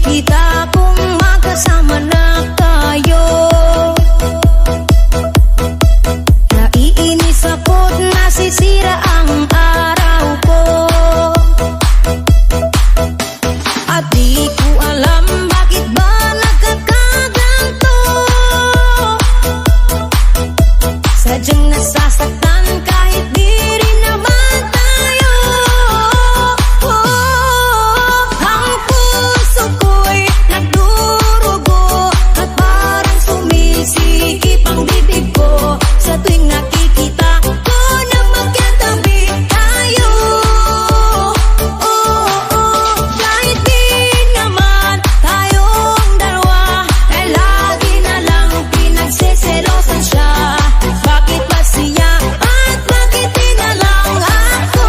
nakikita kung magkasama na tayo. Naiinis ako't nasisira ang araw ko, at di ko alam bakit ba nagkakaganto. Sadyang nasasaktan kahit di rin naman tayo. Ang puso ko'y nagdurugo at parang sumisikip ang bibig ko sa tuwing nakikita ko na magkatabi tayo. Kahit di naman tayong dalawa ay lagi na lang pinagseselosan siya. Bakit ba siya at bakit di na lang ako?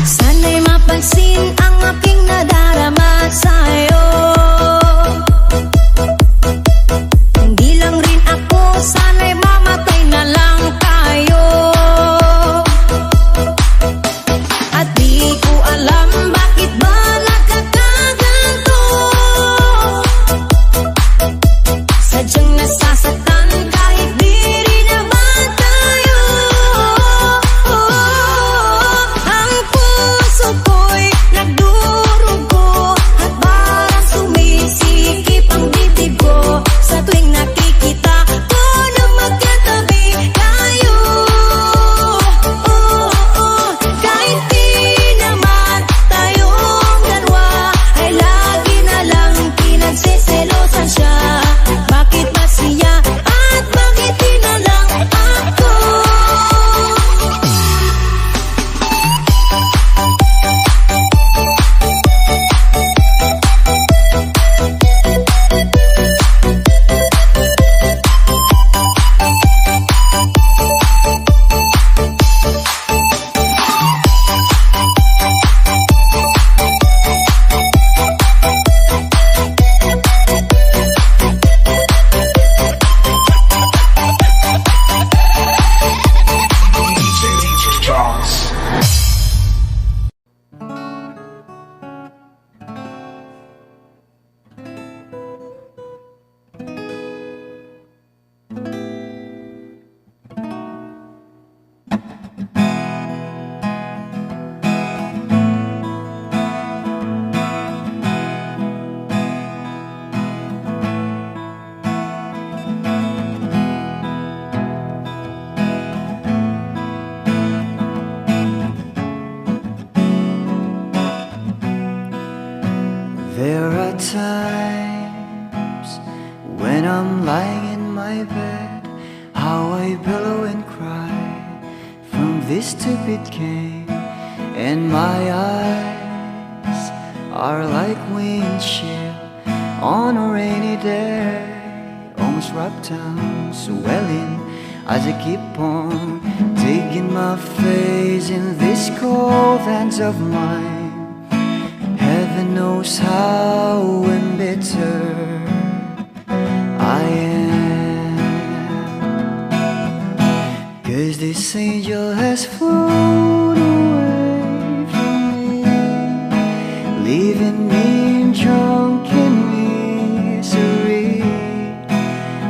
Sana'y mapansin ang aking nadarama sa'yo. Hindi lang rin ako, sana'y mamatay na lang tayo. At di ko alam bakit ba nagkakaganto. Sadyang nasasaktan kahit di rin naman tayo. Ang puso ko'y nagdurugo at parang sumisikip ang bibig ko sa tuwing nakikita ko na magkatabi tayo. Kahit di naman tayong dalawa ay lagi na lang pinagseselosan siya. Bakit ba siya at bakit di na lang ako? There are times when I'm lying in my bed, how I billow and cry from this stupid game, and my eyes are like windshield on a rainy day, almost wrapped down, swelling as I keep on digging my face in these cold hands of mine. Heaven knows how embittered I am, 'cause this angel has flown away from me, leaving me in drunken misery.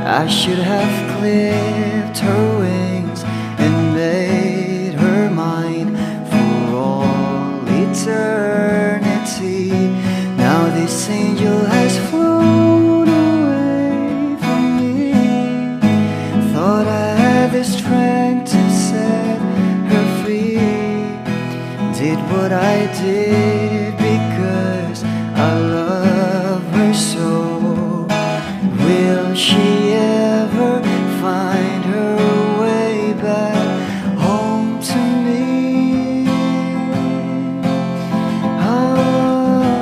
I should have clipped her wings and made her mine for all eternity. Now this angel has flown away from me. Thought I had the strength to set her free. Did what I did because I love her so. Will she ever find her way back home to me? Ah.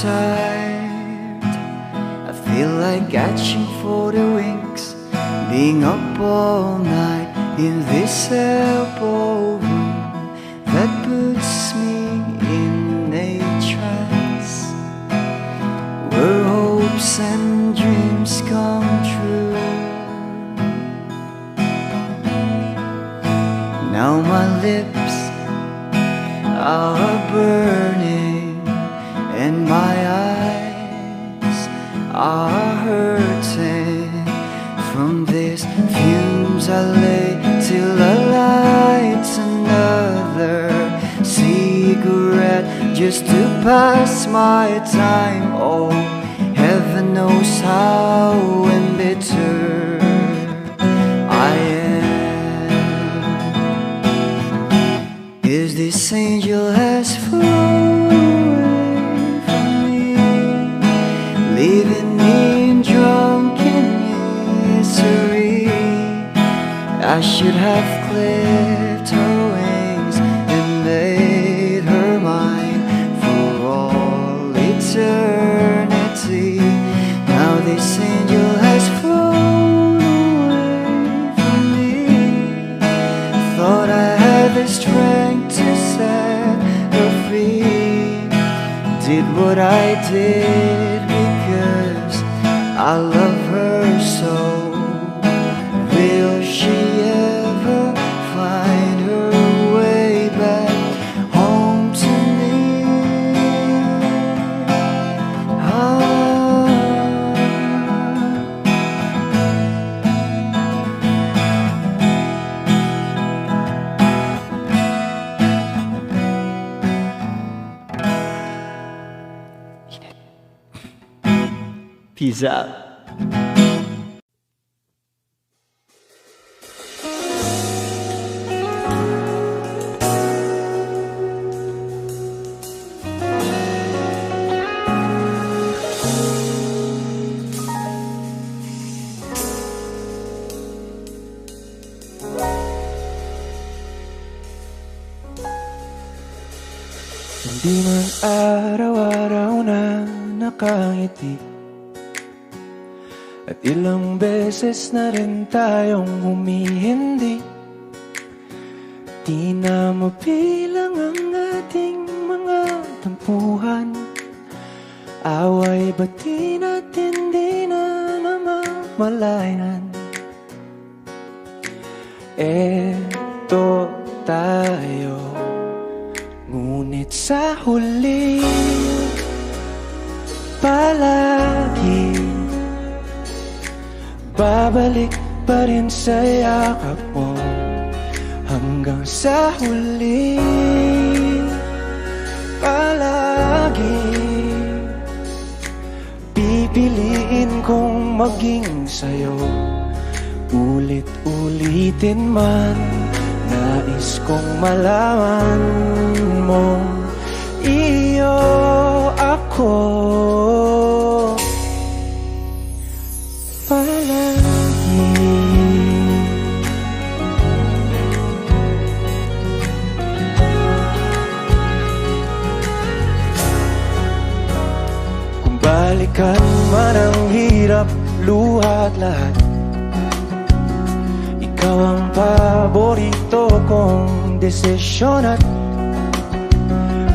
tired. I feel like catching for the wings, being up all night in this elbow room that puts me in a trance, where hopes and dreams come true. Now my lips are burning and my eyes are hurting from these fumes. I lay till I light another cigarette just to pass my time. Oh, heaven knows how embittered I am. Is this angel has flown away from me, leaving me in drunken misery? I should have clipped her wings and made her mine for all eternity. Now this angel has flown away from me. Thought I had the strength to set her free. Did what I did because I love her so. Will she ever find her way back home to me? Peace out. Hindi man araw-araw na nakangiti, at ilang beses na rin tayong humihindi. Di na mabilang ang ating mga tampuhan, away bati natin di na namamalayan. Eto tayo, ngunit sa huli palagi babalik pa rin sa yakap mo. Hanggang sa huli palagi pipiliin kong maging sa'yo. Ulit-ulitin man, nais kong malaman mo, iyo ako palagi. Kung balikan man ang hirap, luha at lahat, ikaw ang paborito kong desisyon. At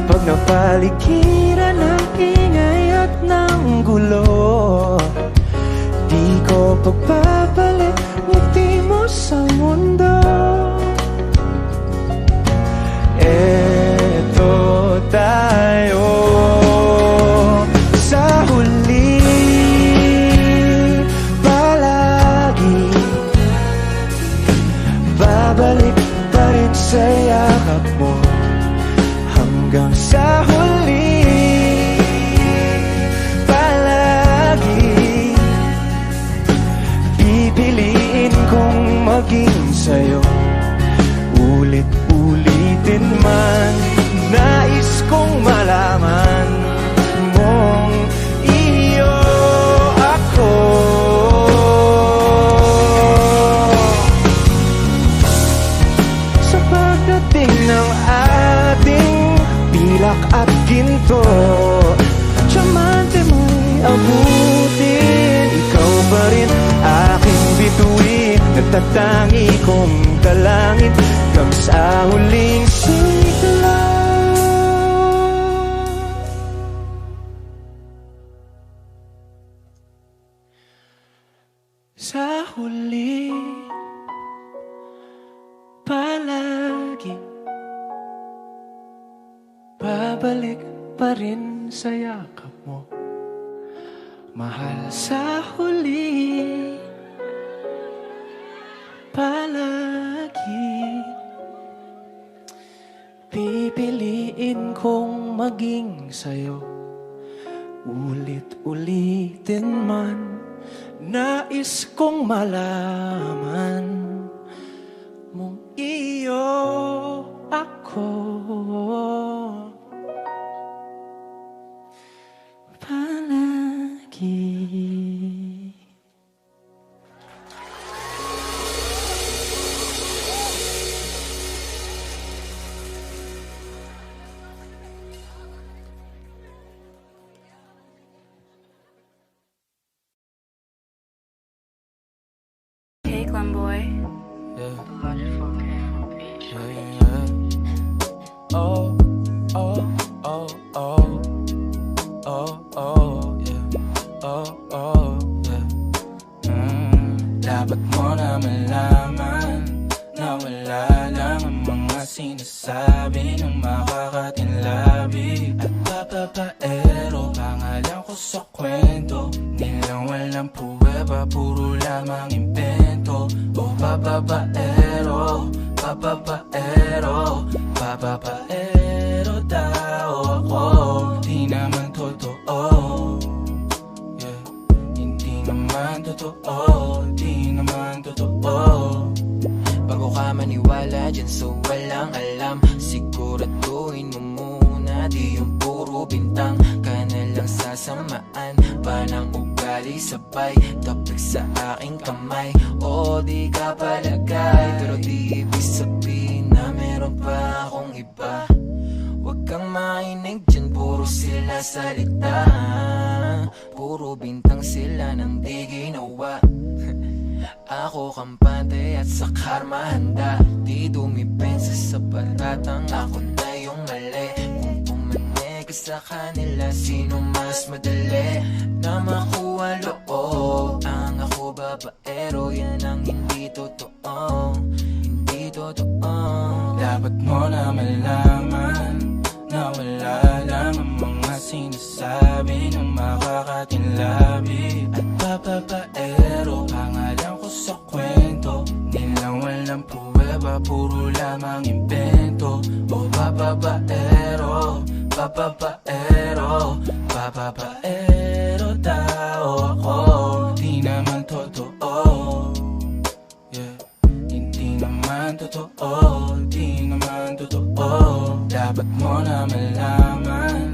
pag napaligiran ng ingay at ng gulo, di ko pagpapalit ngiti mo sa mundo. Eto tayo sa huli palagi, babalik pa rin sa yakap mo. Hanggang sa huli palagi pipiliin kong maging sa'yo. Ulit-ulitin man, nais kong malaman mong iyo ako. Sa pagdating ng ating pilak at ginto, itatangi kong dalangin hanggang sa huling sigla. Sa huli, palagi babalik pa rin sa yakap mo, mahal. Sa huli, palagi pipiliin kong maging sa'yo, ulit-ulitin man. Nais kong malaman mong iyo ako, palagi. Hey, Glenboy. Yeah. Logic 4K. Oh, oh, oh, oh, oh, oh, yeah. Oh, oh, yeah. Dapat mo na malaman na wala lang ang mga sinasabi ng makakatinlabi at papapaero. Pangalan ko sa kwento, nilang walang pruweba, puro lamang impento. O papapaero, papapaero, papapaero tao ako. Di naman totoo, yeah. Hindi naman totoo, di naman totoo. Bago ka maniwala dyan sa walang alam, siguraduhin mo muna di yung puro bintang ka na lang sasamaan pa ng ugali sabay tapik sa aking kamay. O di ka palagay, pero di ibig sabihin na meron pa akong iba. Huwag kang mainig dyan, puro sila salita, puro bintang sila nang di ginawa. Ako kampante at sa karma handa, di dumipensa sa paratang ako na yung mali. Kung pumanig ka sa kanila, sino mas madali na makuha loob? Ang ako babaero, yan ang hindi totoo, hindi totoo. Dapat mo na malaman na wala lang ang mga sinasabi ng makakatinlabi at papapaero. Pangalan ko sa kwento, nilang walang pruweba, puro lamang impento. O papapaero, papapaero, papapaero tao ako. Di naman totoo, yeah. Hindi naman totoo, di naman totoo. Dapat mo na malaman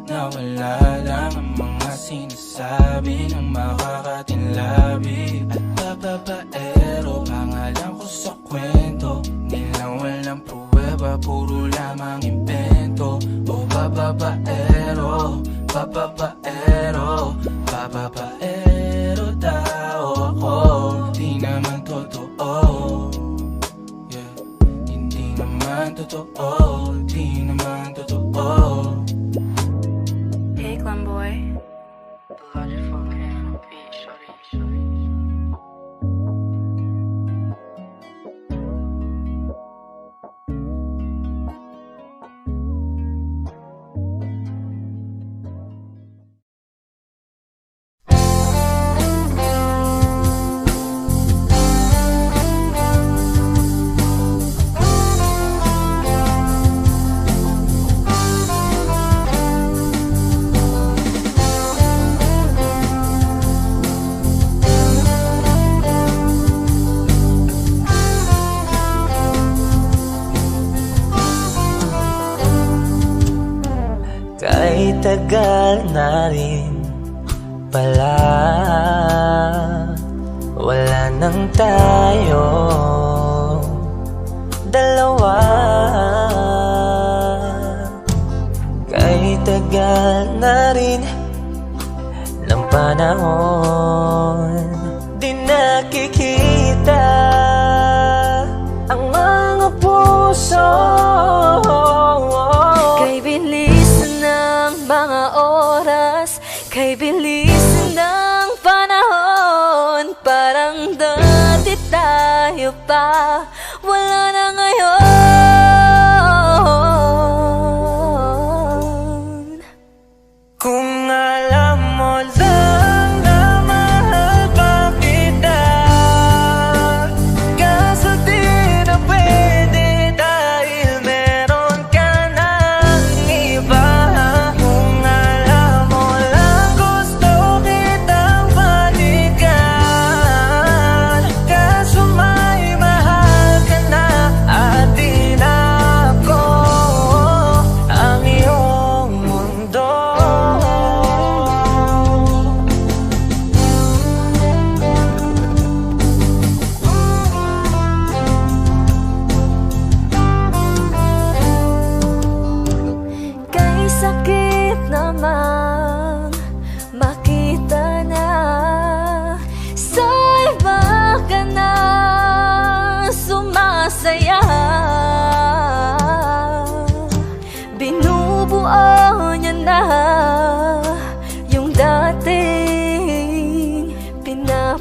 na wala lang ang mga sinasabi ng makakatinlabi at papapaero. Pangalan ko sa kwento, nilang walang pruweba, puro lamang impento. O papapaero, papapaero, papapaero tao ako. Di naman totoo, yeah. Hindi naman totoo, di naman totoo. Hey, Glenboy. Logic 4K. Shorty. Kahit tagal na rin pala, wala nang tayo dalawa. Kahit tagal na rin ng panahon, di nakikita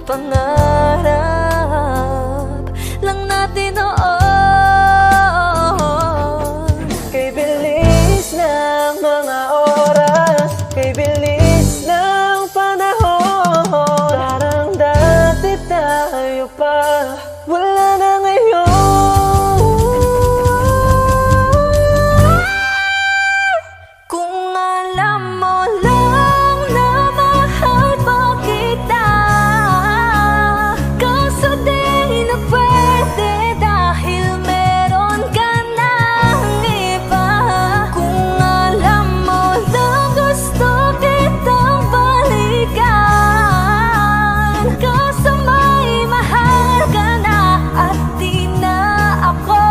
pangarap lang natin noon. Kay bilis ng mga oras, kay bilis ng panahon, parang dati tayo pa, wala na ngayon. Kung alam mo lang na mahal pa kita, kaso di na pwede dahil meron ka ng iba. Kung alam mo lang gusto kitang balikan, kaso may mahal ka na at di na ako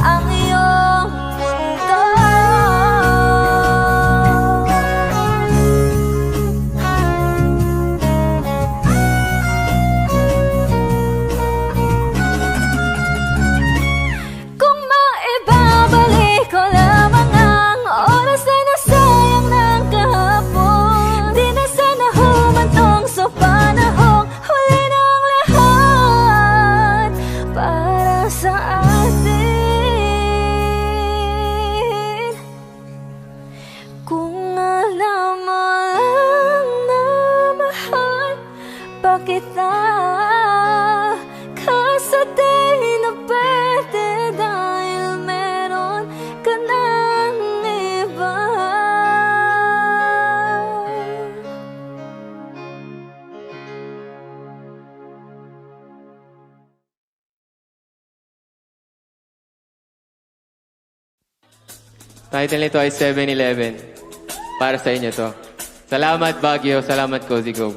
ang iyong mundo. Kung maibabalik ko lamang ang oras na nasayang ng kahapon, di na sana humantong sa panahong huli ng lahat para sa atin. Kung alam mo lang na mahal pa kita, kaso di na pwede dahil meron ka ng iba. Title nito ay 7-Eleven. Para sa inyo to. Salamat Baguio, salamat Cozy Go.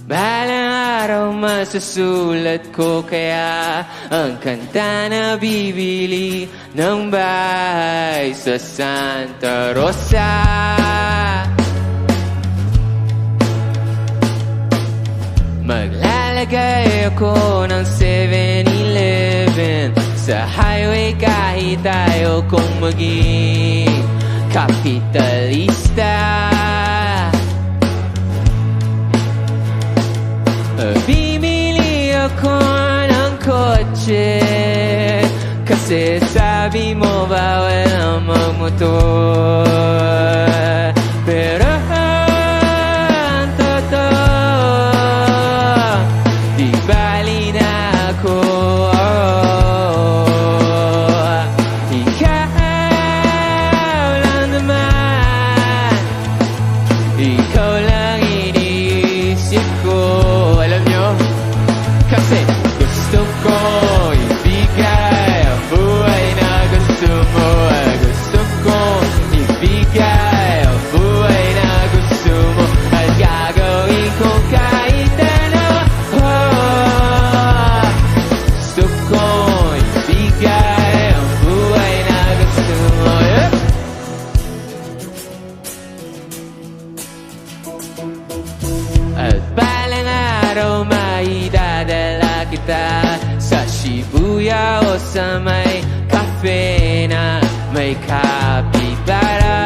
Balang araw masusulat ko kaya ang kanta na bibili ng bahay sa Santa Rosa. Maglalagay ako ng 7-Eleven sa highway kahit tayo kong maging kapitalista. Bimili ako ng kotse kasi sabi mo bawal ang magmotor. Pero ang totoo, di bali na ako. Ikaw lang naman, ikaw lang iniisip ko. Alam nyo, kasi gusto ko ibigay ang buhay na gusto mo. Gusto ko ibigay ang buhay na gusto mo. At gagawin ko kahit ano. Gusto ko ibigay ang buhay na gusto mo. At balang araw maidadala kita sa Shibuya o sa may cafe na may kapitara.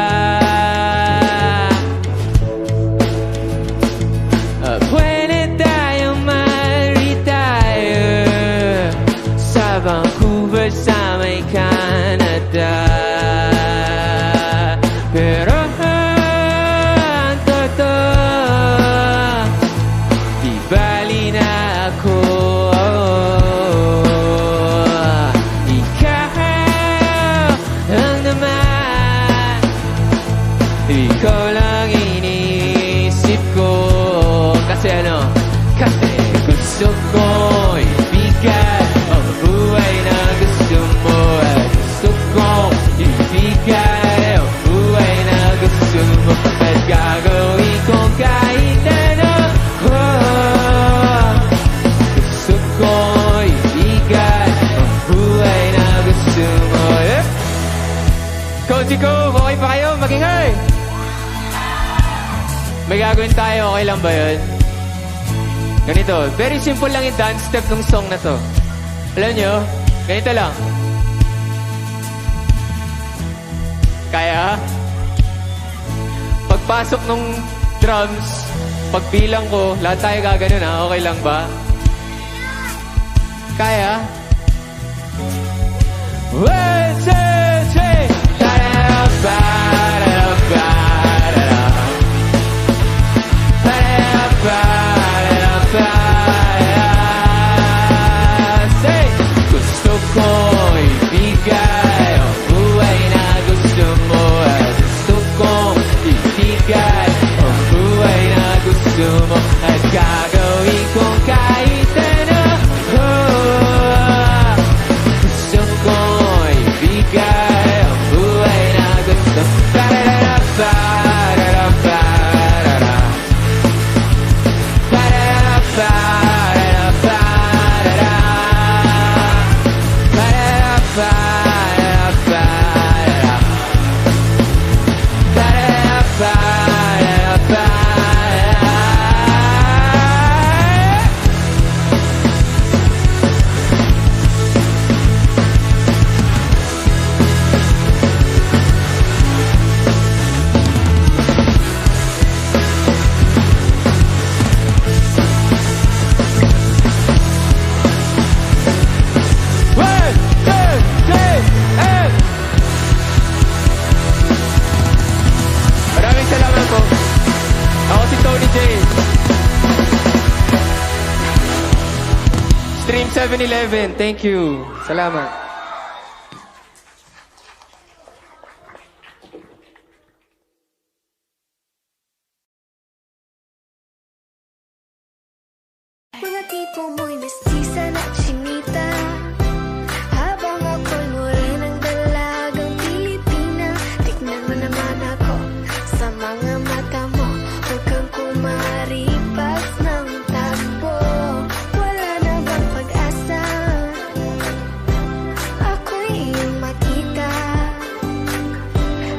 Pwede tayong mag-retire sa Vancouver sa may Canada. Pero ang totoo, di bali na ako. Ikaw lang naman, ikaw lang iniisip ko. Kasi ano? Kasi gusto ko ibigay ang buhay na gusto mo. At gusto ko ibigay ang buhay na gusto mo. At gagawin ko kahit ano. Gusto ko ibigay ang buhay na gusto mo. Cozy Ko, okay pa kayo? Magingay! May gagawin tayo, okay lang ba yun? Ganito, very simple lang yung dance step ng song na to. Alam nyo, ganito lang. Kaya? Pagpasok ng drums, Pagbilang ko, lahat tayo gaganon ha. Okay lang ba? Kaya? 1, 2, 3! Say! Gusto ko ibigay ang buhay na gusto mo at gusto kong ibigay ang buhay na gusto mo at gagawin kong kahit ano. Gusto ko ibigay ang buhay na gusto mo. Maraming salamat po. Ako si Tony J. Stream 7-Eleven. Thank you. Salamat. Mga tipo mo'y mestiza na chinita, habang ako'y morenang dalagang Pilipina. Tignan mo naman ako sa mga mata mo, huwag kang kumaripas ng takbo. Wala na bang pag-asa? Ako'y iyong makita,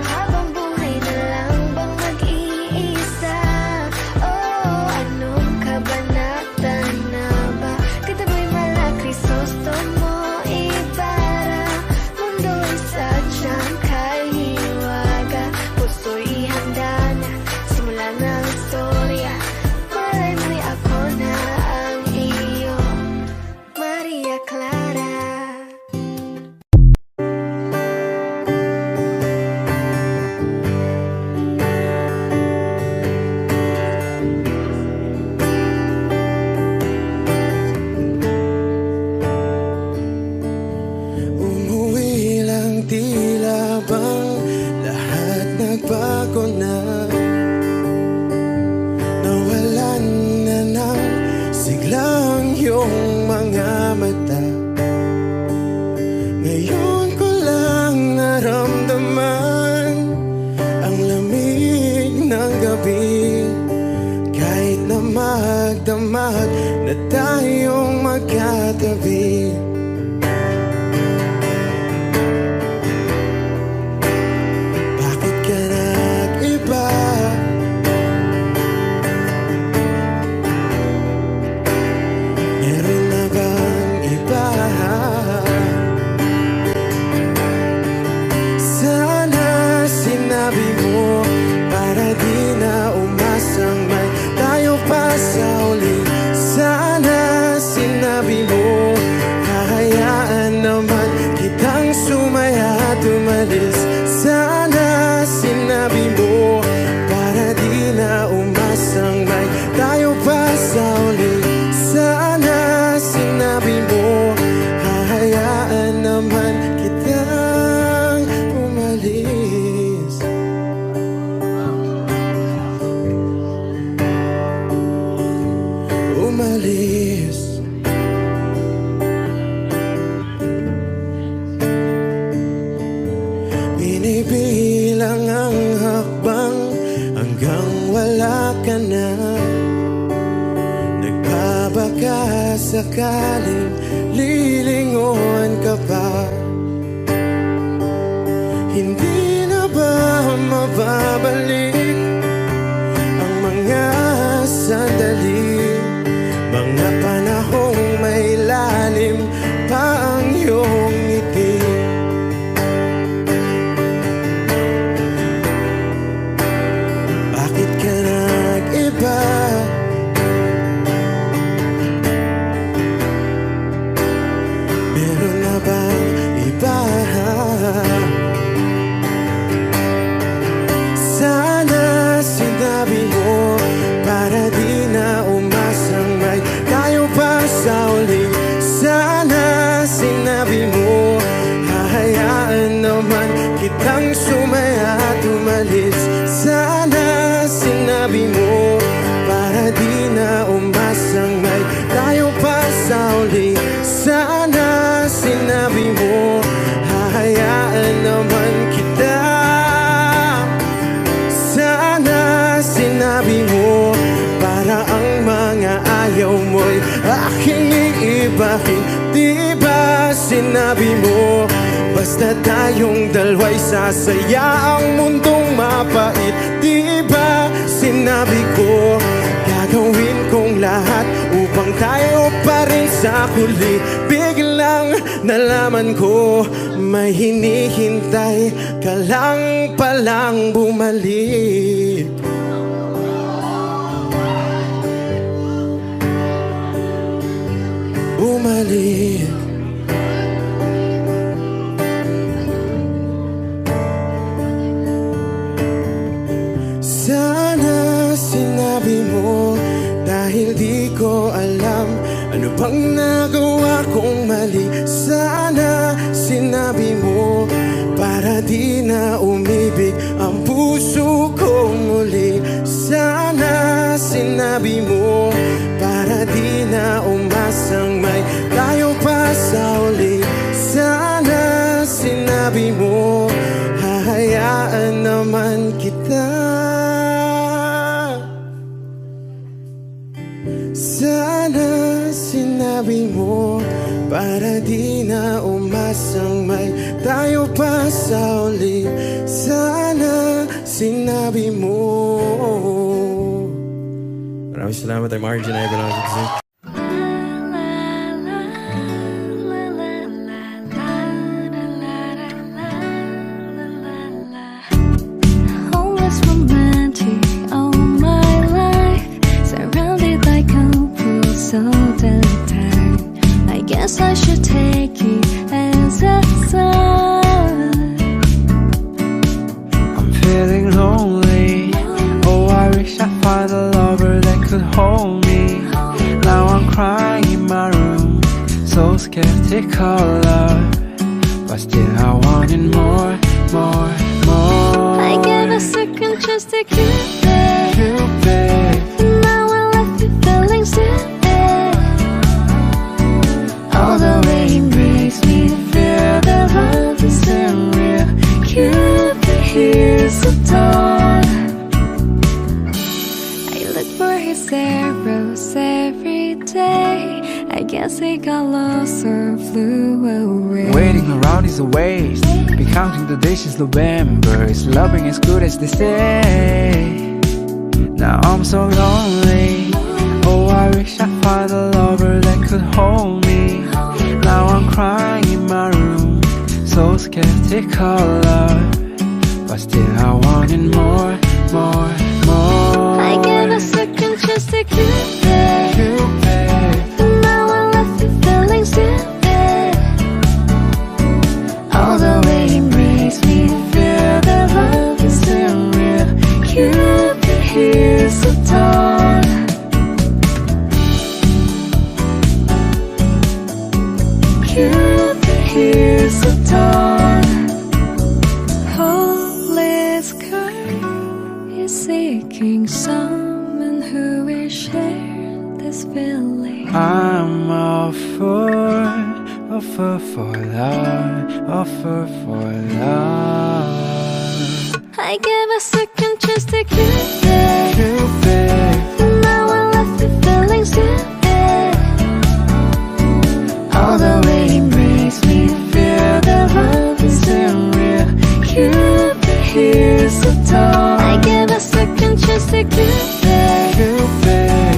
habang buhay na lang bang mag-iisa. Oh, anong kabanata na ba? Kataboy mala Crisostomo Ibarra, mundo'y sadyang kahiwaga, puso'y ihanda na, simula ng istorya. Malay mo'y ako na ang iyo, Maria Clara. Umuwi lang tila bang lahat nagbago na. Nawalan na ng siglang iyong mga mata. Ngayon ko lang naramdaman ang lamig ng gabi, kahit na magdamag na tayong magkatabi. Bakit ka nag-iba? Meron na bang iba? Sana sinabi mo para di na umasang may tayo pa sa uli. Sana sinabi mo hahayaan naman kitang sumaya at umalis. Sana sinabi mo para di na umasang may tayo pa sa uli. Sana sinabi mo hahayaan naman kitang umalis. Umalis. Binibilang ang hakbang hanggang wala ka na. Nagbabaka sakaling lilingon ka pa. Hindi na ba mababalik ang mga sandali, mga panahong may lalim pa ang iyong ngiti? Bakit ka nag-iba? bakit di ba sinabi mo basta tayong dalawa'y sasaya ang mundong mapait? Di ba sinabi ko gagawin kong lahat upang tayo pa rin sa huli? Biglang nalaman ko may hinihintay ka lang palang bumalik. Bumalik. Sana sinabi mo dahil di ko alam ano bang nagawa kong mali. Sana sinabi mo para di na umibig ang puso ko muli. Sana sinabi mo para di na umasang may tayo pa sa uli. Sana sinabi mo hahayaan naman kita. Sana sinabi mo para di na umasang may tayo pa sa uli. Sana sinabi mo. Maraming salamat ay Margin ay Benazit. Always romantic all my life, surrounded by couples all the time. I guess I should take it as a sign. I'm feeling lonely. Oh, I wish I find a lover that could hold me. Now I'm crying in my room, so skeptical love, but still I wanted more, more, more. I gave a second chance to Cupid. Cupid, Now I left you feeling stupid. All the way he makes me feel that love isn't real. Cupid, here's the dawn. I look for his arrows every day. I guess he got lost or flew away. waiting around is a waste. Be counting the days since November. Is loving as good as they say? Now I'm so lonely. Oh, I wish I find a lover that could hold me. Now I'm crying in my room, so skeptical love, but still I wanted more, more, more. I gave a second chance to Cupid. Cupid, Now I left you feeling stupid. All the way he makes me feel that love isn't real. Cupid, here's the dawn. Cupid, here's the dawn. Holy sky is seeking someone who will share this feeling. I'm all for love, offer for love. I gave a second chance to Cupid. Cupid, Now I left you feeling stupid. All the way he makes me feel that love isn't real. Cupid, here's the dawn. I gave a second chance to Cupid. Cupid,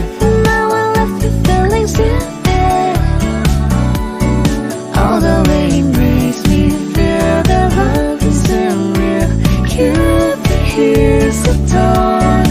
Now I left you feeling stupid. All the way he makes me feel that love isn't real. Cupid, here's the dawn.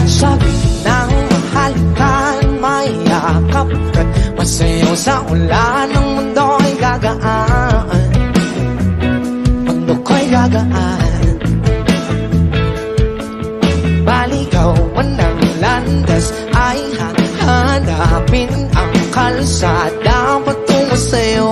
Sabi ng mahalikan, mayakap at masayaw sa ulan. Ang mundo'y gagaan, mundo ko'y gagaan. Baligawan ng landas ay hanapin ang kalsada patungo sa'yo.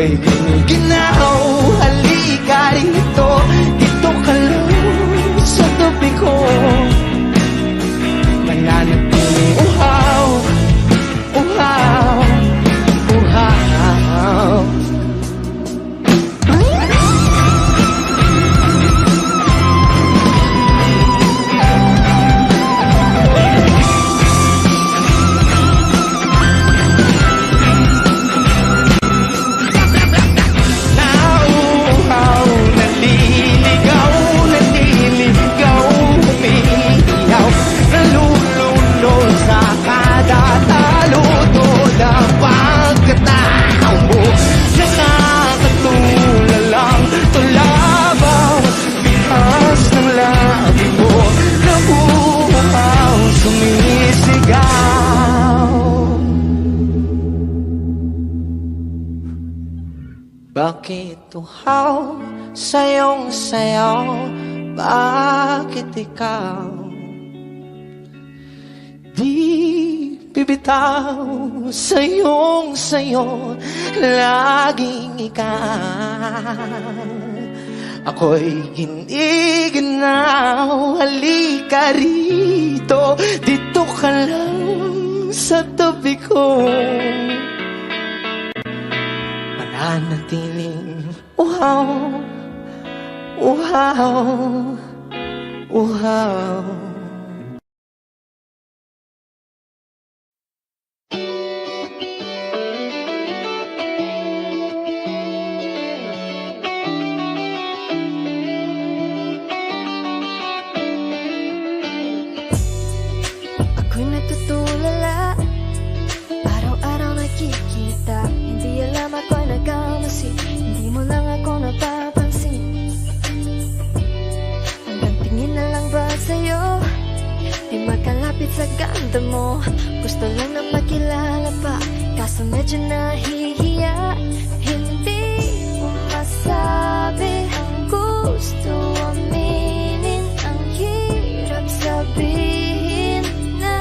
ako'y giniginaw. Halika rito, dito ka lang sa tabi ko. Mananatiling uhaw, uhaw, uhaw. Nauuhaw, naliligaw, naliligaw, umiiyaw, nalulunod sa kada taludod ang pagkatao mo. Nakakatulalang tulabaw, bikas ng labi mo, nabuhaw, sumisigaw. Bakit uhaw sayong sayaw? Bakit ikaw di bibitaw? Sayong sayo, laging ikaw. Ako'y giniginaw. Halika rito, dito ka lang sa tabi ko. Mananatiling uhaw, uhaw, uhaw. Ako'y natutulala, araw-araw nakikita. Hindi alam ako'y nagkamasi, hindi mo lang ako napapansin. Hanggang tingin na lang ba sa'yo, di makalapit sa ganda mo. Gusto lang na makilala pa, kaso medyo nahihiya. Hindi mo masabi ang gusto aminin, ang hirap sabihin na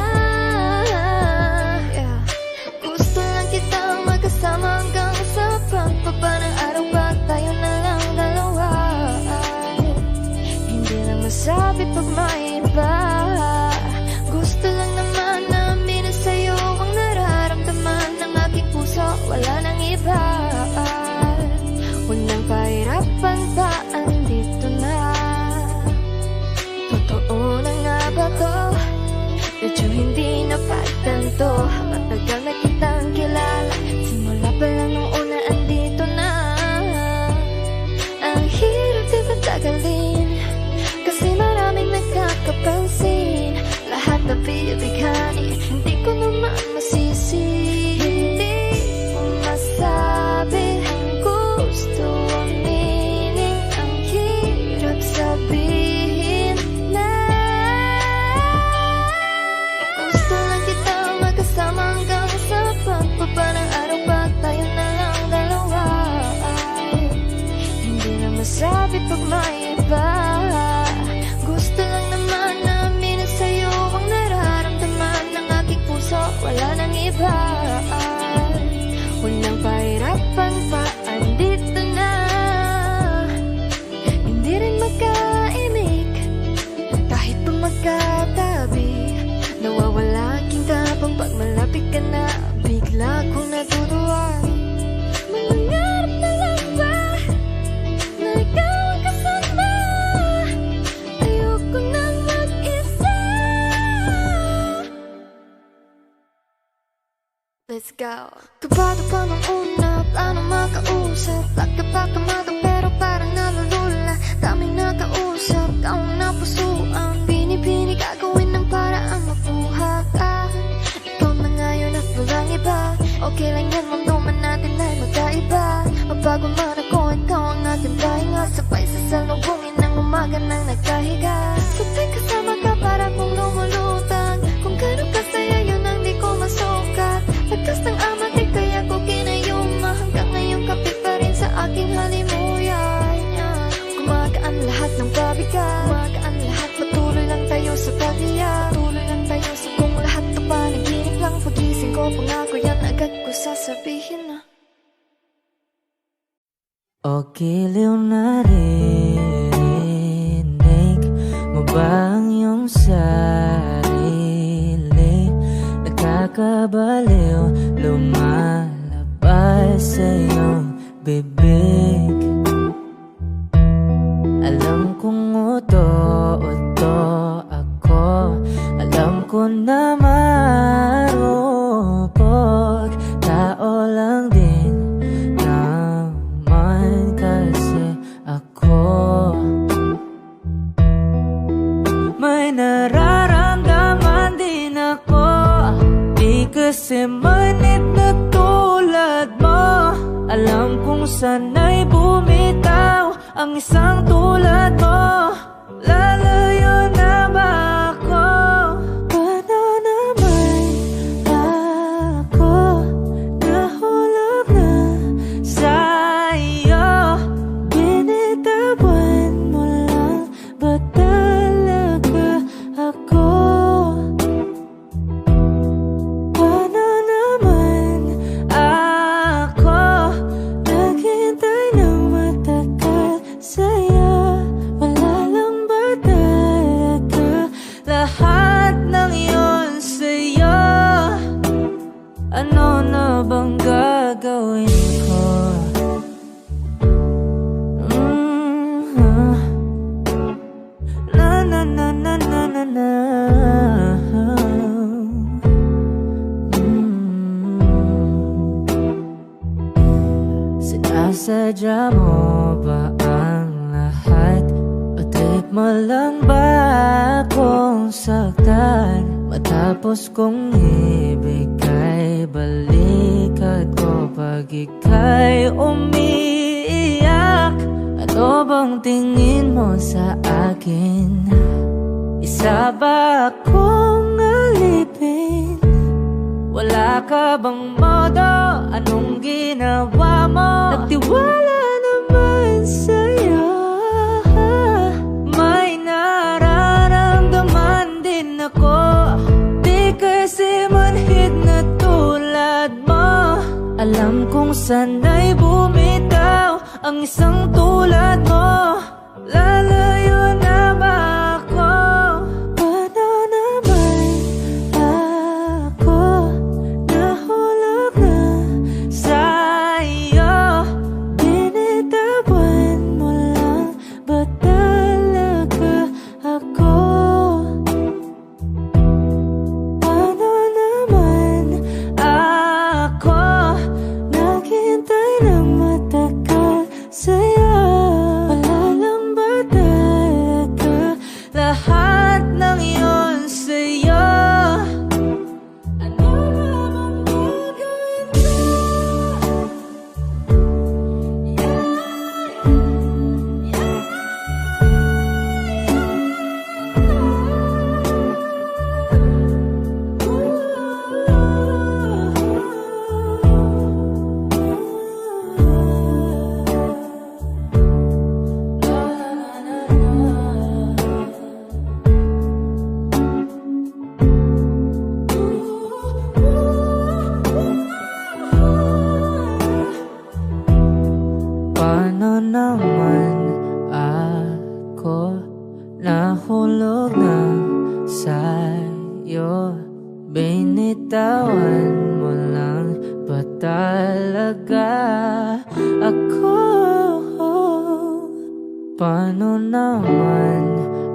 gusto lang kitang magkasama hanggang sa pagbaba ng araw pa tayo na lang dalawa. Hindi lang masabi pag may iba. Gusto lang naman namin na sa'yo ang nararamdaman ng aking puso, wala nang iba. Walang pahirapan pa, andito na. Totoo na nga ba to? Medyo hindi na pagtanto. Matagal na kitang kilala, simula pa lang nung una andito na. Ang hirap di patagalin, kasi maraming nagkakapansin. Lahat na bibighani, hindi ko naman masisi. Hindi mo masabi ang gusto aminin, ang hirap sabihin na gusto lang kita magkasama hanggang sa pagbaba ng araw pa tayo na lang dalawa. Hindi na masabi pag may iba. Gusto lang naman namin na sa'yo ang nararamdaman ng aking puso, wala nang iba. Walang pahirapan pa, andito na. Hindi rin magkaimik, kahit pa magkatabi. Nawawala aking tapang pag malapit ka na, bigla kong natutuwa. Mangarap na lang ba na ikaw ang kasama? Ayoko nang mag-isa. Let's go. Kabado pa nung una, plano makausap. Pagkapakamado pero parang nalulula. Daming nakausap, kaong napusuan. Pinipini gagawin ng paraan makuha ka. Ikaw na ngayon at walang iba. Okay lang yan, mundo man natin ay magkaiba. Mabago man ako, ikaw ang aking pahinga. Sabay sa salubungin ng umaga nang nagkahiga. Sabay kasama ka para kong lumulutang. Kung gano'n kasaya yun ang di ko masukat. Lagkas ng amat di kaya ko kinayuma. Hanggang ngayon kapit pa rin sa aking halimuyan. Gumagaan lahat ng pabigat, gumagaan lahat, patuloy lang tayo sa paghiyak. Patuloy lang tayo sa kung lahat to panaginip lang. Pagising ko pangako yan agad ko sasabihin na O giliw naririnig mo ba ang iyong sarili? Nagkakabaliw, lumalabas sa iyong bibig. Alam kong uto-uto ako, alam ko na marupok, tao lang din naman kasi ako. May nararamdaman din ako, di kasi manit na tulad mo. Alam kong sana'y bumitaw ang isang tulad mo. Lalayo na ba ako? Paano naman ako nahulog na sa'yo? Binitawan mo lang ba talaga ako? Paano naman ako naghintay ng matagal sa'yo? Wala lang ba talaga lahat ng yun sa'yo? Ano na bang gagawin ko? Na na na na na na na. Sinasadya mo ba ang lahat? O trip mo lang ba akong saktan? Matapos kong ibigay balikat ko pag ika'y umiiyak. Ano bang tingin mo sa akin? Isa ba akong alipin? Wala ka bang modo? Anong ginawa mo? Nagtiwala naman sa'yo. May nararamdaman din ako, di kasi manhid na tulad mo. Alam kong sana'y bumitaw ang isang tulad mo. Lalayo na ba ako? Paano naman ako nahulog na sa'yo? Binitawan mo lang ba talaga ako? Paano naman ako naghintay ng matagal sa'yo? Wala lang ba talaga lahat ng yun sa'yo? Ano naman gagawin ko? Paano naman ako nahulog na sa'yo? Binitawan mo lang ba talaga ako? Paano naman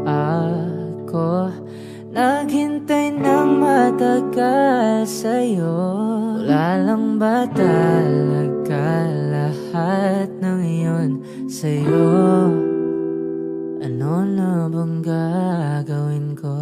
ako naghintay ng matagal sa'yo? Wala lang ba talaga lahat ng iyon sa'yo? Ano na bang gagawin ko?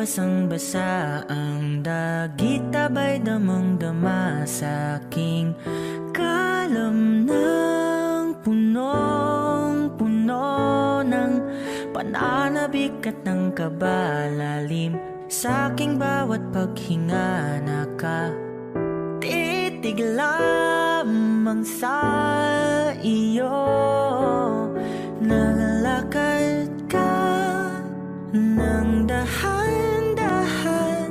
basang-basa ang dagit, tabay damang-dama sa aking kalam ng punong-puno ng pananabik at ng kabalalim. Sa aking bawat paghinga nakatitig lamang sa iyo. Naglalakad ka ng dahan-dahan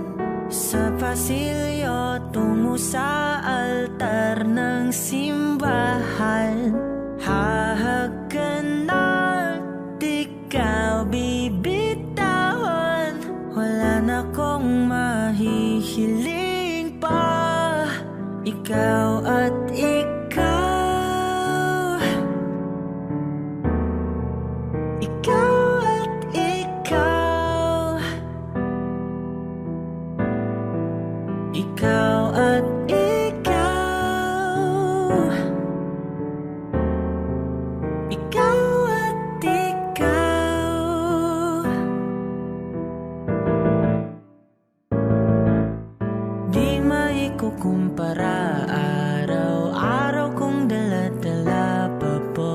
sa pasilyo tungo sa altar ng simbahan. Hahagan at ikaw bibitawan, wala na kong mahihiling pa. Ikaw at ikaw, ikaw at ikaw, ikaw at ikaw, ikaw at ikaw. Di maikukumpara, araw-araw kong dala-dala pa po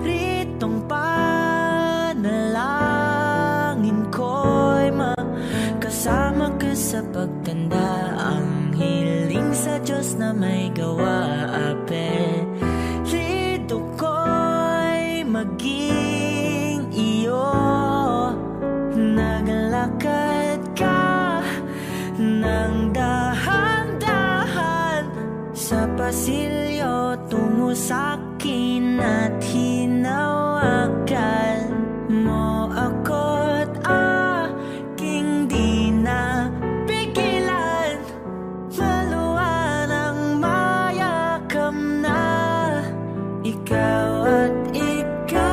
ritong panalangin ko'y makasama ka sa pagtanda. Ang hiling sa Diyos na may gawa, apelido ko'y maging iyo. Naglalakad ka ng dahan-dahan sa pasilyo tungo sa'kin at hinawakan mo ako't aking di na pigilan. Maluwan ang mayakam na ikaw at ikaw,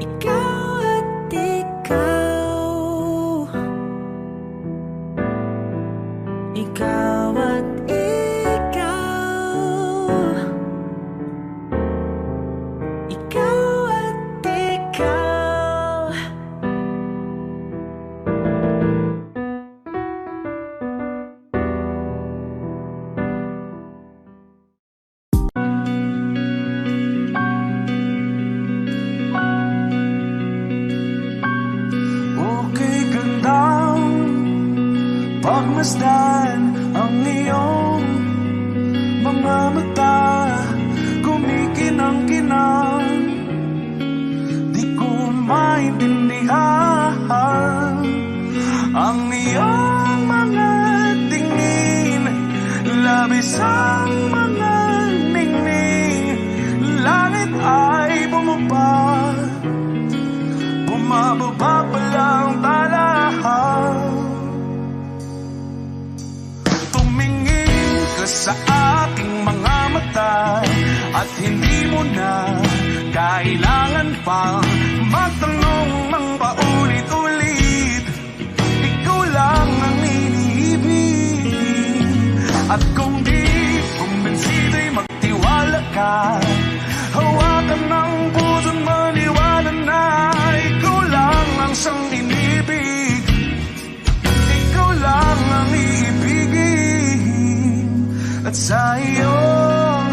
ikaw at ikaw, ikaw at ikaw, ikaw at ikaw. Okay gandang pagmasdan ang iyong mga mata, kumikinang-kinang. Di ko maintindihan ang iyong mga tingin, labis ang mga ningning. Langit ay bumaba, bumababa pa lang talahan. Tumingin ka sa aking mga mata at hindi mo na kailangan pang magtanong ng paulit-ulit. Ikaw lang ang iniibig, at kung di kumbinsido'y magtiwala ka. Hawakan ng puso't maniwala na ikaw lang ang siyang inibig. Ikaw lang ang iibigin, at sa iyong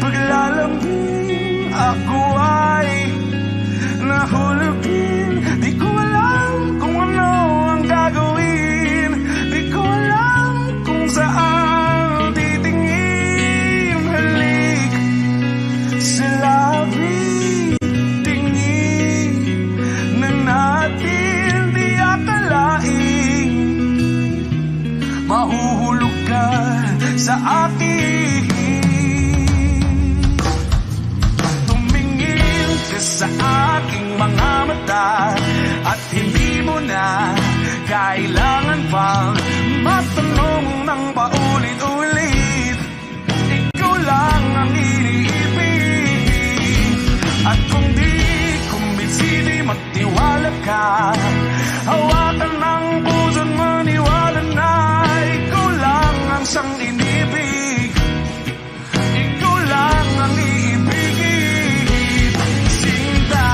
paglalambing ako ay nahulugin. Di ko alam kung ano ang gagawin, di ko alam kung saan titingin. Halik sa labi, tingin na natin di akalain. Mahuhulog ka sa akin. Tumingin ka sa aking mga mata at hindi mo na kailangan pang matanong ng paulit-ulit. Ikaw lang ang iniibig, at kung di kumbinsido'y magtiwala ka. Hawakan ng puso't maniwala na ikaw lang ang siyang inibig. Ikaw lang ang iibigin. Sinta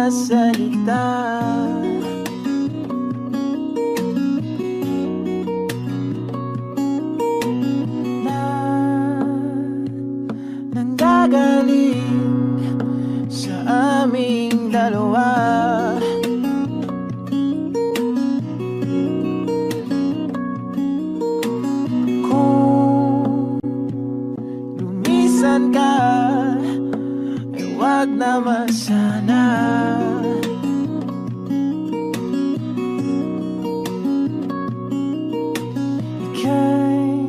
salita. Na nanggagaling sa aming dalawa. Kung lumisan ka, ay wag naman sana. Ika'y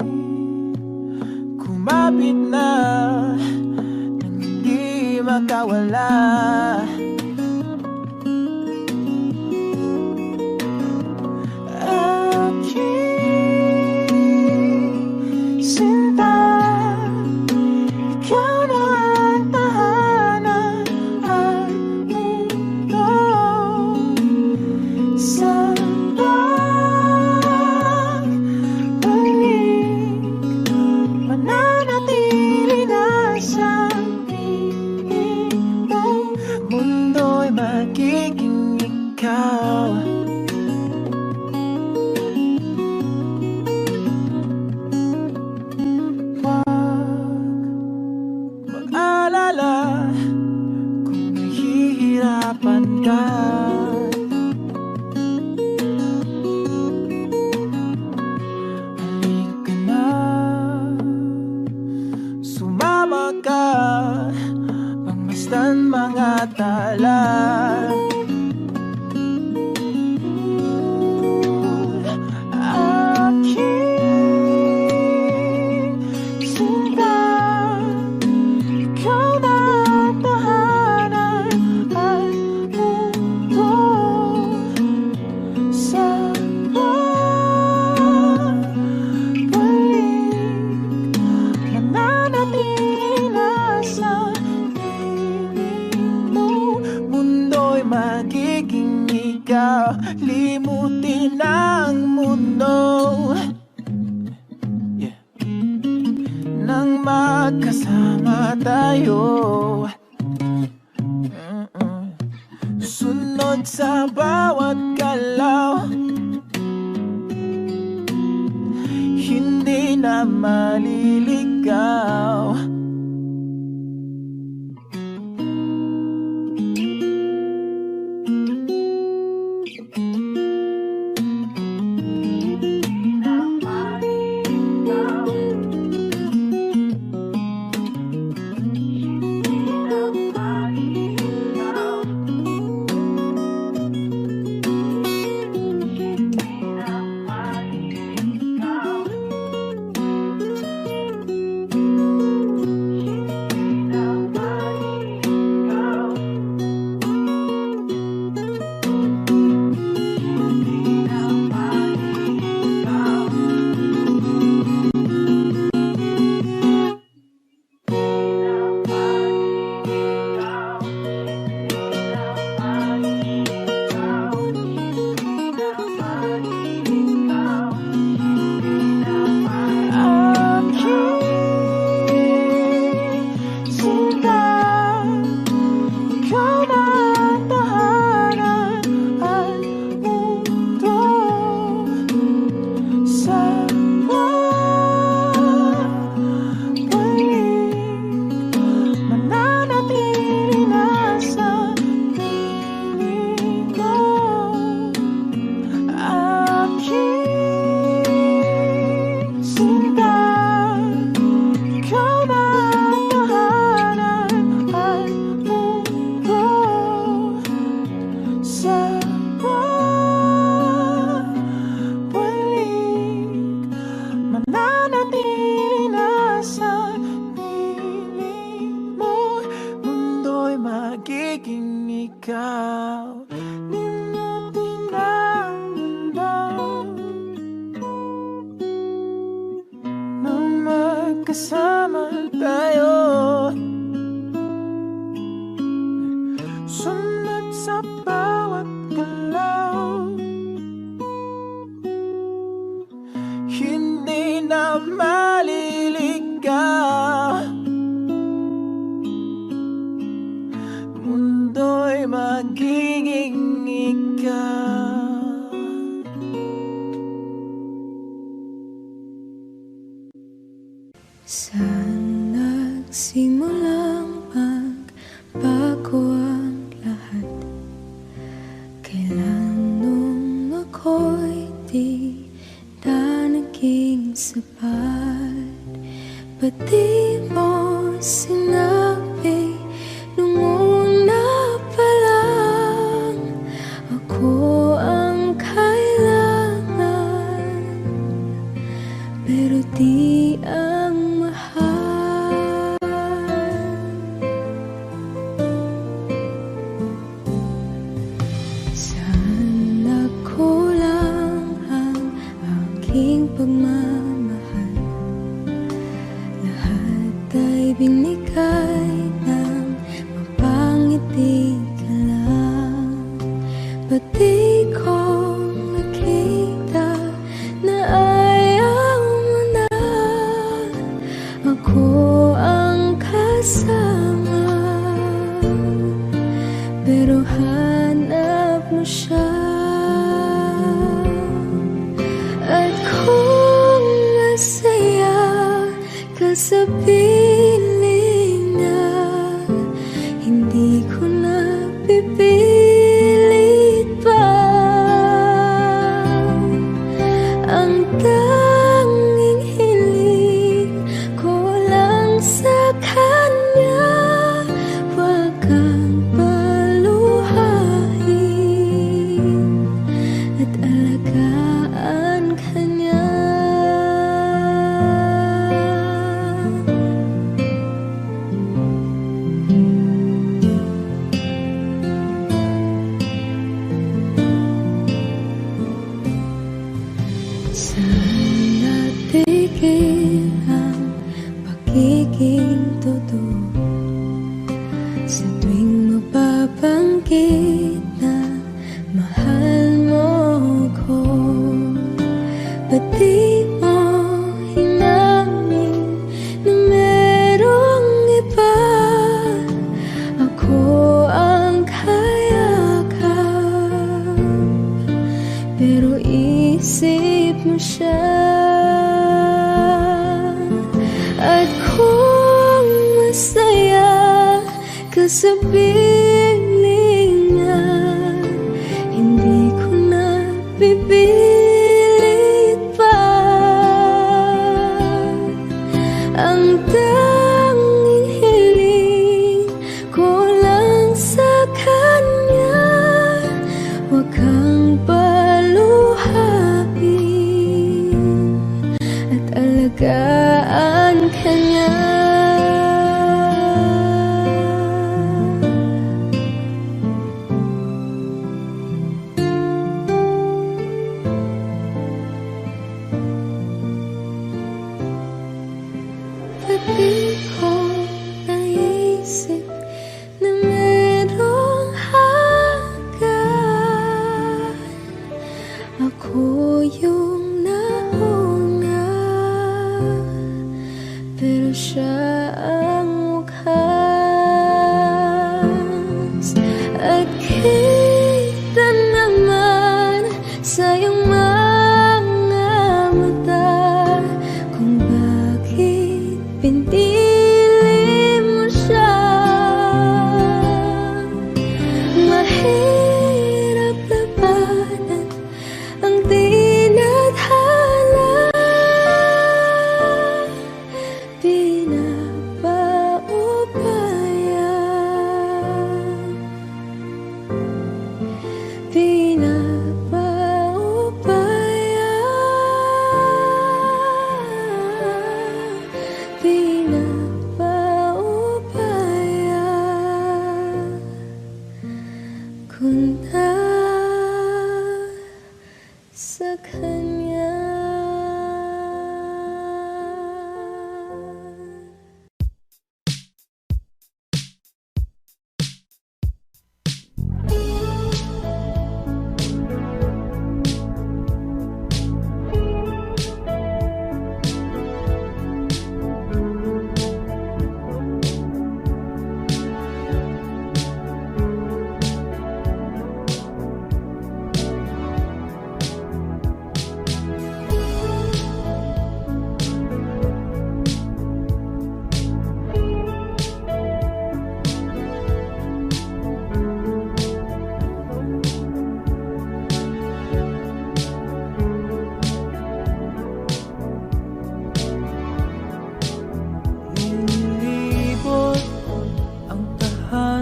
kumapit na nang hindi makawala. Aking sinta, ikaw na ang tahanan at mundo. Sa pagbalik, mananatili na sa piling mo. Mundo'y magiging ikaw. Mag-alala kung nahihirapan ka. Halika na, sumama ka, pangmasdan mga tala. Aking sinta, ikaw na ang tahanan at mundo. Sa pagbalik, mananatili na sa piling mo. Mundo'y magiging ikaw, limutin ang mundo. Nang magkasama tayo, sunod sa bawat galaw, hindi na maliligaw. ikaw, limutin ang mundo nang magkasama tayo. Sunod sa bawat galaw, hindi na maliligaw. Mundo'y ko'y magiging ikaw. Saan nagsimulang magbago ang lahat? Kailan nung ako'y di na naging sapat? Ba't di mo sinabi nung una pa lang ako ang kailangan, pero di ang mahal? Saan nagkulang ang aking pagmamahal? Lahat ay binigay ng mapangiti ka lang. Ba't di ko nakita na ayaw mo na ako ang kasama, pero hanap mo siya? At kung masaya ka sa piling niya, hindi ko na pipilit pa. Ang tanging hiling ko lang sa kanya, wag kang paluhain at alagaan ka niya. Saan natigil ang pagiging totoo? Sa tuwing mapapanggit na mahal mo ko, ba't di mo hinamin na merong iba? Ako ang kayakap, pero isip mo siya. At kung masaya ka sa piling niya, hindi ko na pipilit pa. Ang tanging hiling ko lang sa kanya, wag kang paluhain at alagaan ka niya.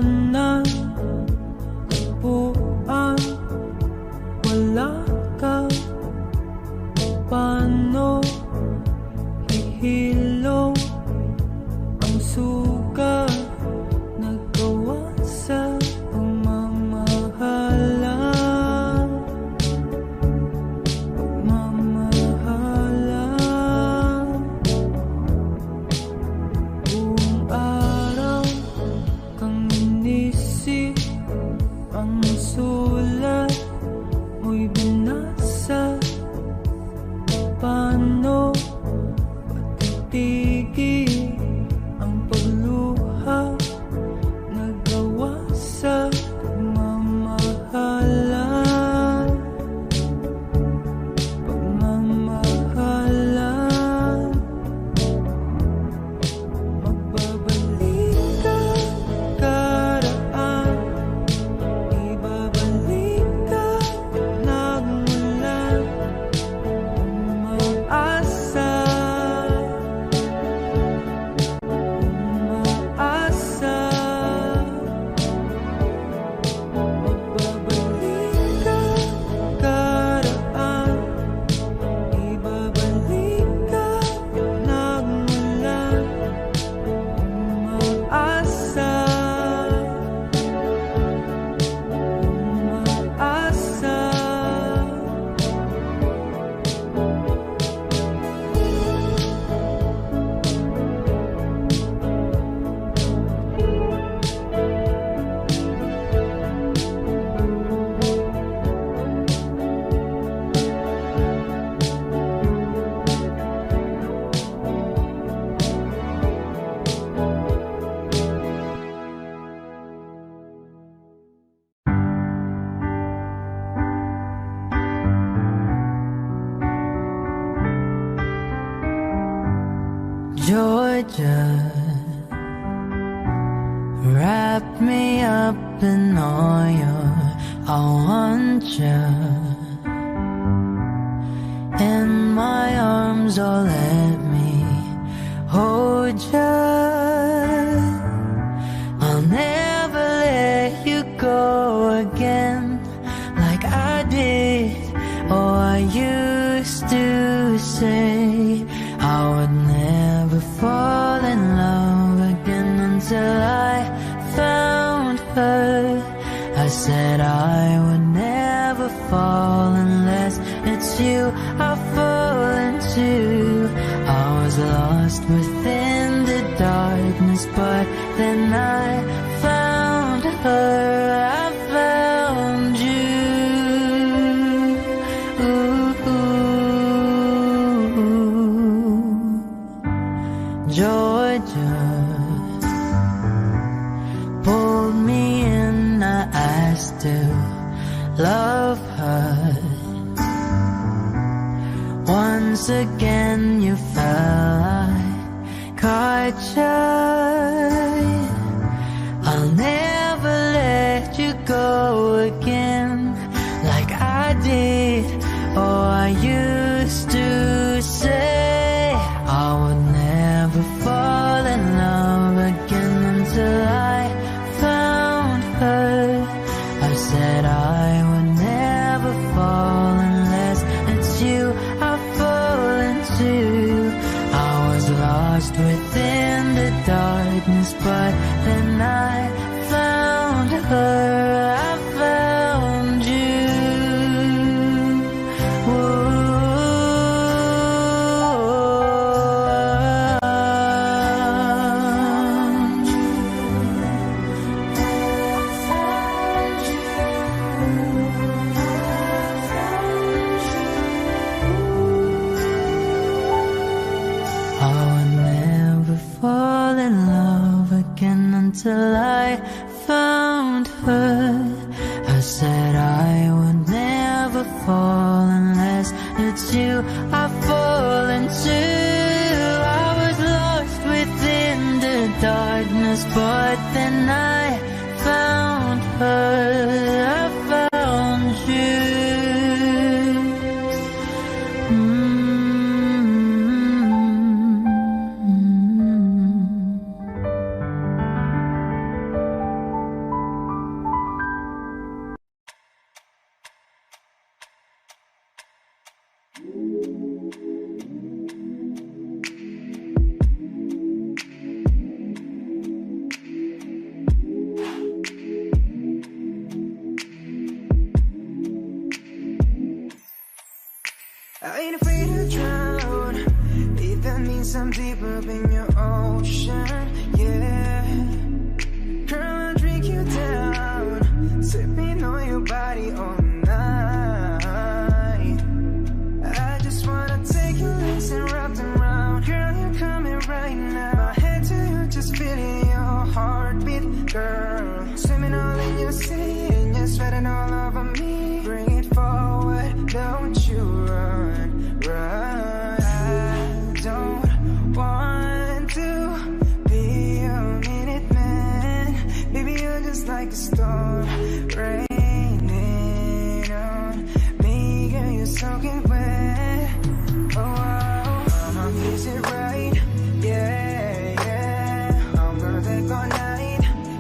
na upuan, wala ka. Paano hihilom ang suga nagawa sa pagmamahalan? Buong araw kang inisip, ang sulat mo'y binasa. Paano patitigil ang pagluha nagawa sa pagmamahalan? Magbabalik ka karaan, ibabalik ka nagmula. Umaasa, magbabalik ka karaan, ibabalik ka nagmula. Umaasa, umaasa. Georgia, wrap me up in oil. I want you in my arms, oh let me hold you. I'll never let you go again like I did. Oh, I used to say I would never fall in love again until I found her. I said I would never fall unless it's you I fall into. I was lost within the darkness, but then I found her. I found you. Georgia pulled me in, I still love her. Once again you fell, I caught you. I'll never let you go again like I did. Oh, I used to say I would never fall in love again until I found her. I said I would never fall unless it's you I fall into. I was lost within the darkness, but then I found her. I found you. I would never fall in love again until I found her. I said I would never fall unless it's you I fall into. I was lost within the darkness, but then I found her. I found you. see, and you're sweating all over me. Bring it forward, don't you run, run. I don't want to be a minute man. Baby, you're just like a storm raining on me. Girl, you're soaking wet. Oh, I'ma kiss it right, yeah, yeah. I'm gonna take all night,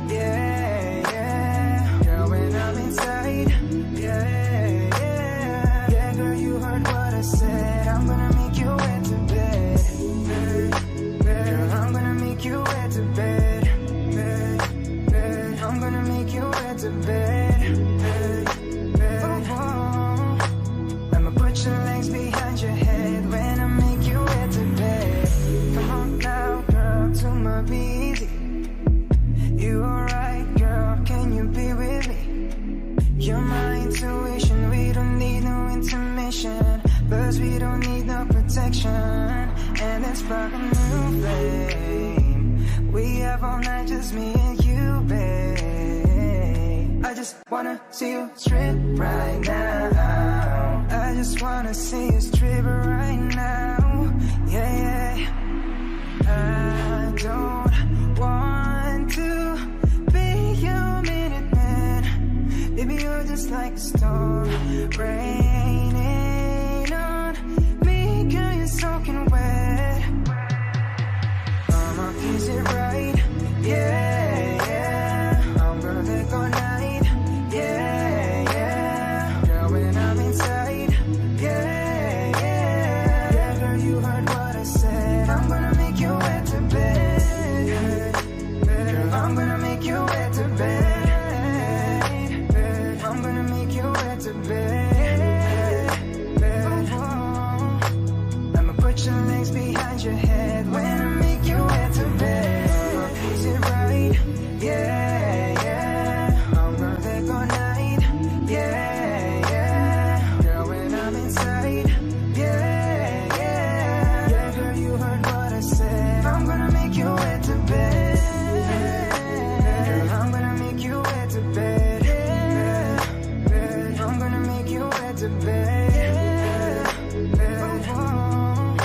yeah, yeah. Girl, when I'm inside, yeah, yeah. Yeah, girl, you heard what I said. I'm gonna make you wet to bed, girl, I'm gonna make you wet to bed, I'm gonna make you wet to bed, oh, oh. I'ma put your legs behind your head when I make you wet to bed. Come on now, girl, to my busy. You alright, girl, can you be with me? You're my intuition, we don't need no intermission. Plus we don't need no protection. And let's spark a new flame. We have all night, just me and you, babe. I just wanna see you strip right now. I just wanna see you strip right now. Yeah, yeah. I don't want to be your minute man. Baby, you're just like a storm raining on me. Girl, you're soaking wet. I'ma kiss it right, yeah, yeah. I'm gonna take all night, yeah, yeah. Girl, when I'm inside, yeah, yeah. Yeah, girl, you heard what I said. I'm gonna make you wet to bed, girl, I'm gonna make you wet to bed, I'm gonna make you wet to bed, oh, oh. I'ma put your legs behind your head when I make you wet to bed. Is it right? Yeah, yeah. I'm gonna take all night, yeah, yeah. Girl, when I'm inside, yeah, yeah. Yeah, girl, you heard what I said. I'm gonna make you wet to bed, girl, I'm gonna make you wet to bed, I'm gonna make you wet to bed, oh, oh.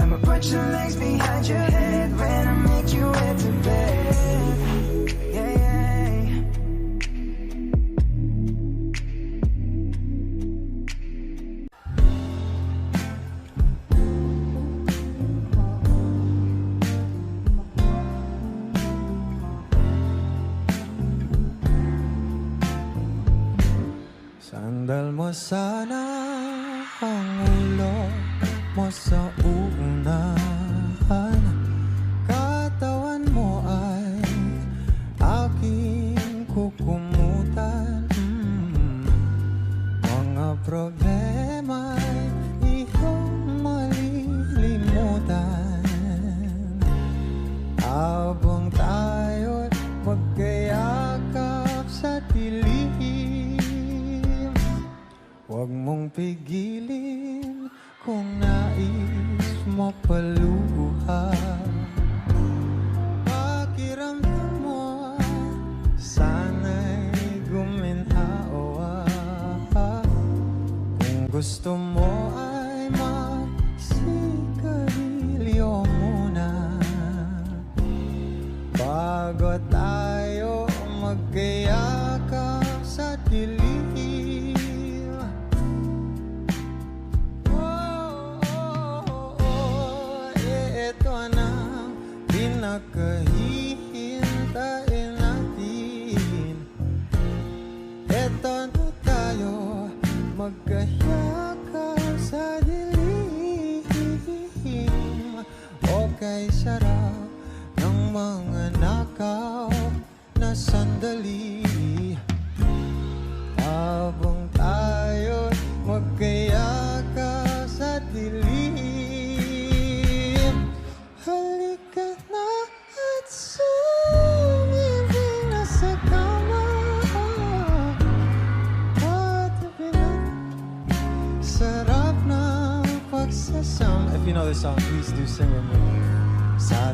I'ma put your legs behind your head when I make you wet to bed, yeah, yeah. Sandal mo sana ang ulo mo sa unahan. Katawan mo ay aking kukumutan. Mga problema'y iyong malilimutan. Habang tayo'y magkayakap sa dilim, huwag mong pigilin kung nais mo paluha. Pakiramdam mo sana'y guminhawa. Kung gusto mo ay magsigarilyo muna bago tayo magkayakap sa dilim. Ito na pinakahihintayin natin. Ito na tayo magkayakap sa dilim. Okay, sarap ng mga nakaw na sandali. Habang tayo magkayakap sa dilim. Halika na at sumibig na sa kama. Patabi na, sarap na pagsasama. If you know this song, please do sing with me. Sa